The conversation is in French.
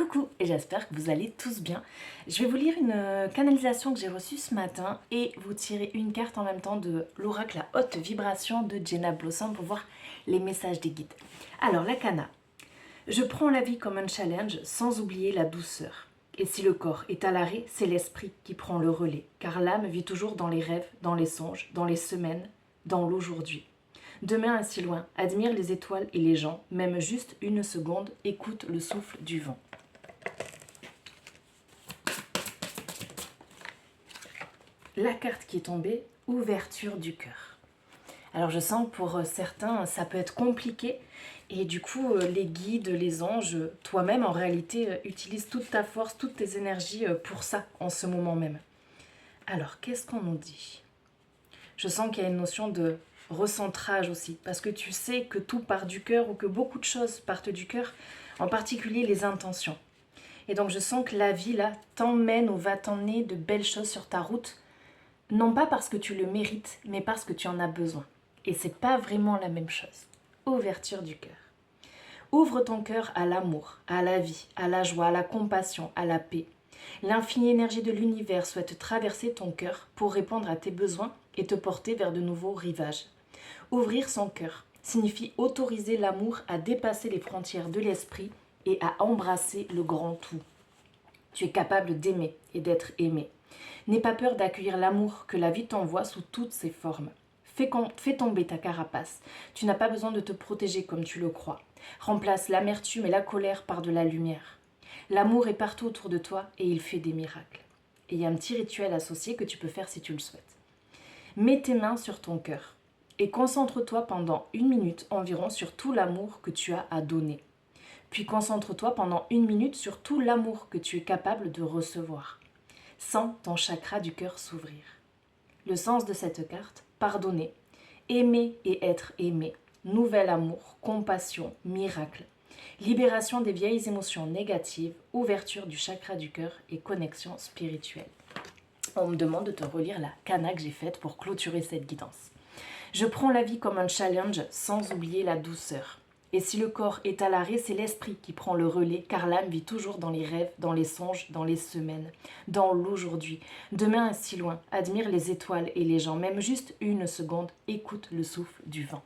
Coucou et j'espère que vous allez tous bien. Je vais vous lire une canalisation que j'ai reçue ce matin et vous tirer une carte en même temps de l'oracle La Haute Vibration de Jenna Blossom pour voir les messages des guides. Alors la cana, je prends la vie comme un challenge sans oublier la douceur. Et si le corps est à l'arrêt, c'est l'esprit qui prend le relais, car l'âme vit toujours dans les rêves, dans les songes, dans les semaines, dans l'aujourd'hui. Demain est si loin, admire les étoiles et les gens, même juste une seconde, écoute le souffle du vent. La carte qui est tombée, ouverture du cœur. Alors je sens que pour certains, ça peut être compliqué et du coup, les guides, les anges, toi-même en réalité, utilise toute ta force, toutes tes énergies pour ça en ce moment même. Alors, qu'est-ce qu'on nous dit? Je sens qu'il y a une notion de recentrage aussi, parce que tu sais que tout part du cœur ou que beaucoup de choses partent du cœur, en particulier les intentions. Et donc je sens que la vie là t'emmène ou va t'emmener de belles choses sur ta route, non pas parce que tu le mérites, mais parce que tu en as besoin. Et c'est pas vraiment la même chose. Ouverture du cœur. Ouvre ton cœur à l'amour, à la vie, à la joie, à la compassion, à la paix. L'infinie énergie de l'univers souhaite traverser ton cœur pour répondre à tes besoins et te porter vers de nouveaux rivages. Ouvrir son cœur signifie autoriser l'amour à dépasser les frontières de l'esprit et à embrasser le grand tout. Tu es capable d'aimer et d'être aimé. N'aie pas peur d'accueillir l'amour que la vie t'envoie sous toutes ses formes. Fais tomber ta carapace. Tu n'as pas besoin de te protéger comme tu le crois. Remplace l'amertume et la colère par de la lumière. L'amour est partout autour de toi et il fait des miracles. Et il y a un petit rituel associé que tu peux faire si tu le souhaites. Mets tes mains sur ton cœur et concentre-toi pendant 1 minute environ sur tout l'amour que tu as à donner. Puis concentre-toi pendant 1 minute sur tout l'amour que tu es capable de recevoir. Sens ton chakra du cœur s'ouvrir. Le sens de cette carte, pardonner, aimer et être aimé, nouvel amour, compassion, miracle, libération des vieilles émotions négatives, ouverture du chakra du cœur et connexion spirituelle. On me demande de te relire la cana que j'ai faite pour clôturer cette guidance. Je prends la vie comme un challenge sans oublier la douceur. Et si le corps est à l'arrêt, c'est l'esprit qui prend le relais, car l'âme vit toujours dans les rêves, dans les songes, dans les semaines, dans l'aujourd'hui. Demain est si loin, admire les étoiles et les gens, même juste 1 seconde, écoute le souffle du vent.